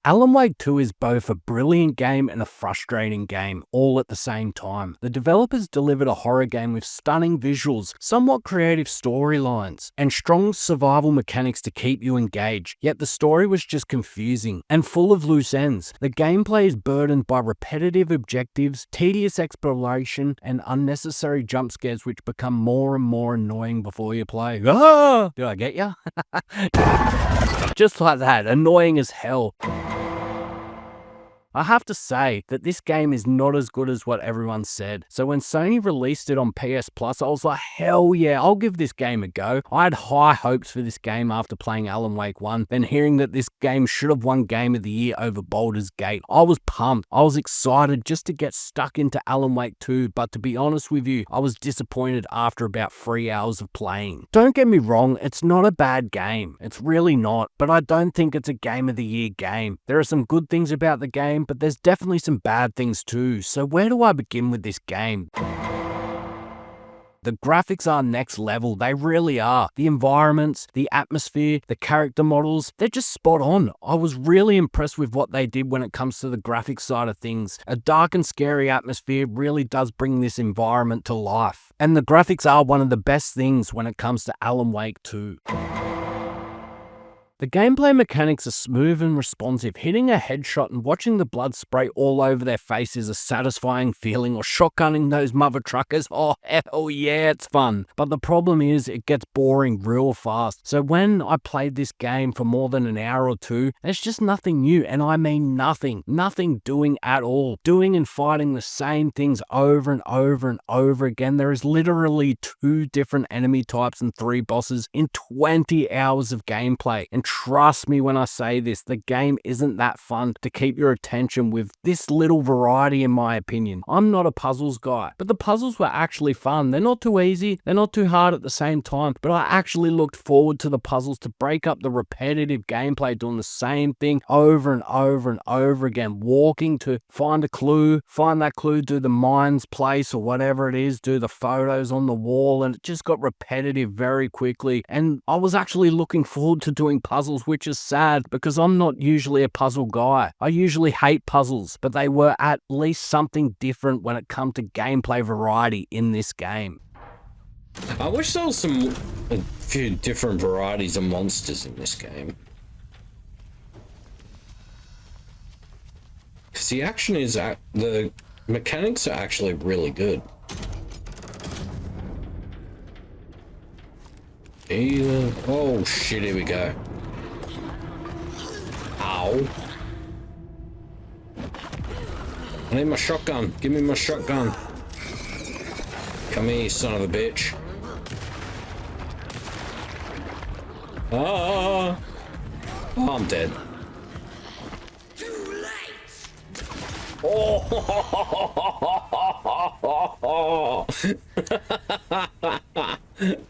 Alan Wake 2 is both a brilliant game and a frustrating game, all at the same time. The developers delivered a horror game with stunning visuals, somewhat creative storylines, and strong survival mechanics to keep you engaged, yet the story was just confusing and full of loose ends. The gameplay is burdened by repetitive objectives, tedious exploration, and unnecessary jump scares which become more and more annoying before you play. Ah! Did I get ya? Just like that, annoying as hell. I have to say that this game is not as good as what everyone said. So when Sony released it on PS Plus, I was like, hell yeah, I'll give this game a go. I had high hopes for this game after playing Alan Wake 1, then hearing that this game should have won Game of the Year over Baldur's Gate. I was pumped. I was excited just to get stuck into Alan Wake 2, but to be honest with you, I was disappointed after about 3 hours of playing. Don't get me wrong, it's not a bad game. It's really not, but I don't think it's a Game of the Year game. There are some good things about the game, but there's definitely some bad things too. So where do I begin with this game? The graphics are next level, they really are. The environments, the atmosphere, the character models, they're just spot on. I was really impressed with what they did when it comes to the graphics side of things. A dark and scary atmosphere really does bring this environment to life. And the graphics are one of the best things when it comes to Alan Wake 2. The gameplay mechanics are smooth and responsive. Hitting a headshot and watching the blood spray all over their face is a satisfying feeling, or shotgunning those mother truckers. Oh, hell yeah, it's fun. But the problem is it gets boring real fast. So when I played this game for more than an hour or two, there's just nothing new, and I mean nothing. Nothing doing at all. Doing and fighting the same things over and over and over again. There is literally 2 different enemy types and 3 bosses in 20 hours of gameplay. And trust me when I say this, the game isn't that fun to keep your attention with this little variety in my opinion. I'm not a puzzles guy, but the puzzles were actually fun. They're not too easy, they're not too hard at the same time, but I actually looked forward to the puzzles to break up the repetitive gameplay doing the same thing over and over and over again. Walking to find a clue, find that clue, do the mine's place or whatever it is, do the photos on the wall, and it just got repetitive very quickly. And I was actually looking forward to doing puzzles, which is sad because I'm not usually a puzzle guy. I usually hate puzzles, but they were at least something different when it comes to gameplay variety in this game. I wish there was a few different varieties of monsters in this game. Because the action is, the mechanics are actually really good. Oh shit, here we go. Ow. I need my shotgun. Give me my shotgun. Come here, you son of a bitch. Ah! Oh, I'm dead. Oh!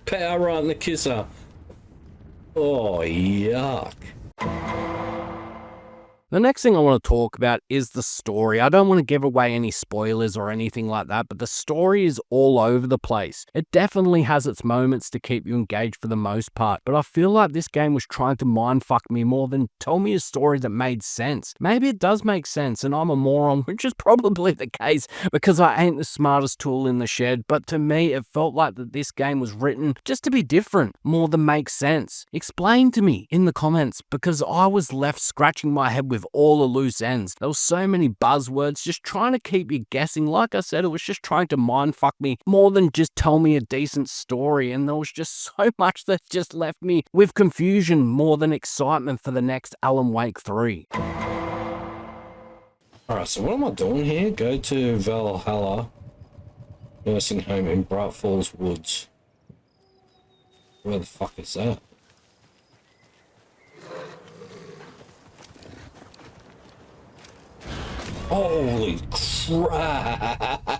Power right in the kisser. Oh, yuck. The next thing I want to talk about is the story. I don't want to give away any spoilers or anything like that, but the story is all over the place. It definitely has its moments to keep you engaged for the most part, but I feel like this game was trying to mindfuck me more than tell me a story that made sense. Maybe it does make sense and I'm a moron, which is probably the case because I ain't the smartest tool in the shed, but to me it felt like that this game was written just to be different, more than make sense. Explain to me in the comments, because I was left scratching my head with all the loose ends. There were so many buzzwords just trying to keep you guessing. Like I said, it was just trying to mindfuck me more than just tell me a decent story, and there was just so much that just left me with confusion more than excitement for the next Alan Wake 3. Alright, so what am I doing here? Go to Valhalla Nursing Home in Bright Falls Woods. Where the fuck is that? Holy crap!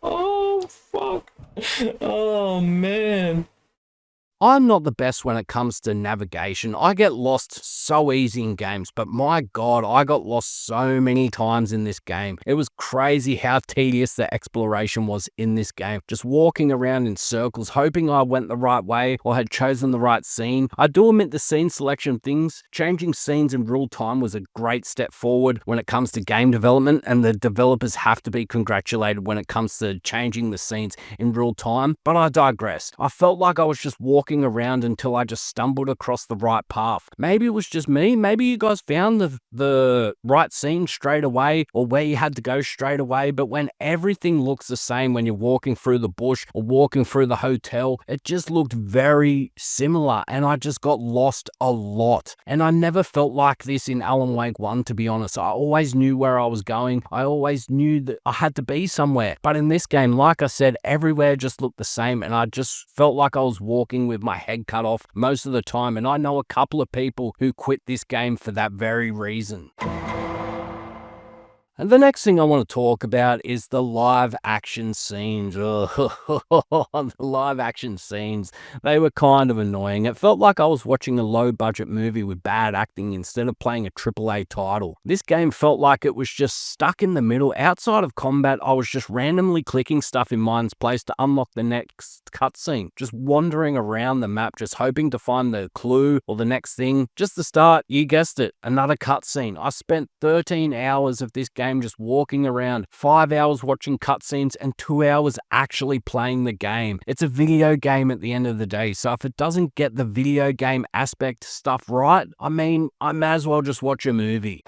Oh, fuck. Oh, man. I'm not the best when it comes to navigation. I get lost so easy in games, but my God, I got lost so many times in this game. It was crazy how tedious the exploration was in this game. Just walking around in circles, hoping I went the right way or had chosen the right scene. I do admit the scene selection things. Changing scenes in real time was a great step forward when it comes to game development, and the developers have to be congratulated when it comes to changing the scenes in real time. But I digress. I felt like I was just walking around until I just stumbled across the right path. Maybe it was just me. Maybe you guys found the right scene straight away, or where you had to go straight away. But when everything looks the same, when you're walking through the bush or walking through the hotel, it just looked very similar, and I just got lost a lot. And I never felt like this in Alan Wake 1, to be honest. I always knew where I was going. I always knew that I had to be somewhere. But in this game, like I said, everywhere just looked the same, and I just felt like I was walking with my head cut off most of the time. And I know a couple of people who quit this game for that very reason. And the next thing I want to talk about is the live action scenes. The live action scenes, they were kind of annoying. It felt like I was watching a low budget movie with bad acting instead of playing a AAA title. This game felt like it was just stuck in the middle. Outside of combat, I was just randomly clicking stuff in Mind's Place to unlock the next cutscene. Just wandering around the map, just hoping to find the clue or the next thing. Just to start, you guessed it, another cutscene. I spent 13 hours of this game just walking around, 5 hours watching cutscenes, and 2 hours actually playing the game. It's a video game at the end of the day, so if it doesn't get the video game aspect stuff right, I mean, I may as well just watch a movie.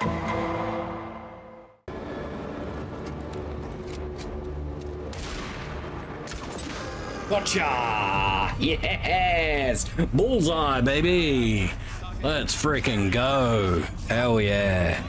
Gotcha! Yes! Bullseye, baby! Let's freaking go! Hell yeah!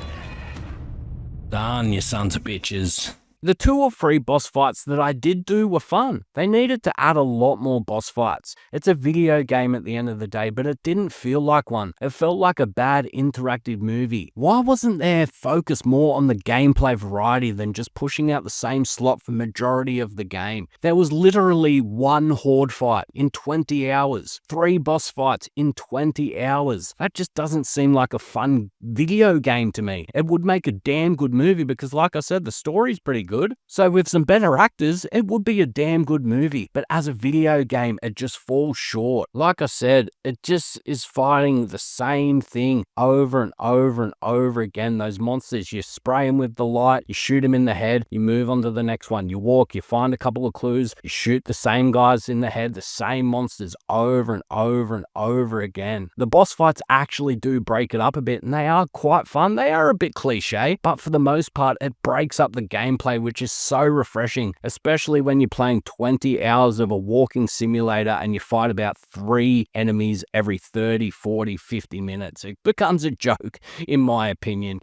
Darn you sons of bitches. The 2 or 3 boss fights that I did do were fun. They needed to add a lot more boss fights. It's a video game at the end of the day, but it didn't feel like one. It felt like a bad interactive movie. Why wasn't there focus more on the gameplay variety than just pushing out the same slot for majority of the game? There was literally 1 horde fight in 20 hours, 3 boss fights in 20 hours. That just doesn't seem like a fun video game to me. It would make a damn good movie because, like I said, the story's pretty good. So with some better actors, it would be a damn good movie. But as a video game, it just falls short. Like I said, it just is fighting the same thing over and over and over again. Those monsters, you spray them with the light, you shoot them in the head, you move on to the next one. You walk, you find a couple of clues, you shoot the same guys in the head, the same monsters over and over and over again. The boss fights actually do break it up a bit, and they are quite fun. They are a bit cliche, but for the most part, it breaks up the gameplay, which is so refreshing, especially when you're playing 20 hours of a walking simulator and you fight about 3 enemies every 30, 40, 50 minutes. It becomes a joke, in my opinion.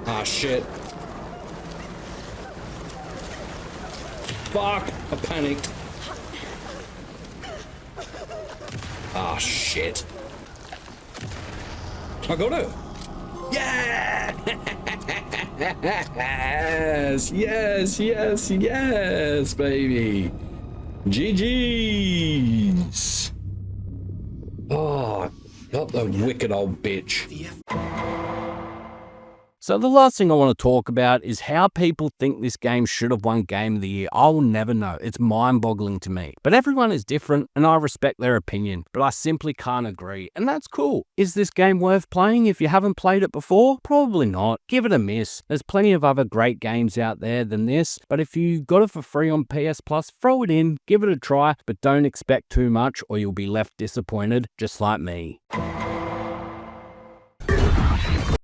Ah, shit. Fuck! I panicked. Ah, shit. I got it. Yeah! Yes, yes, yes, yes, baby. GG's. Oh, got the wicked old bitch. So the last thing I want to talk about is how people think this game should have won Game of the Year. I will never know. It's mind-boggling to me. But everyone is different, and I respect their opinion, but I simply can't agree, and that's cool. Is this game worth playing if you haven't played it before? Probably not. Give it a miss. There's plenty of other great games out there than this, but if you got it for free on PS Plus, throw it in, give it a try, but don't expect too much or you'll be left disappointed, just like me.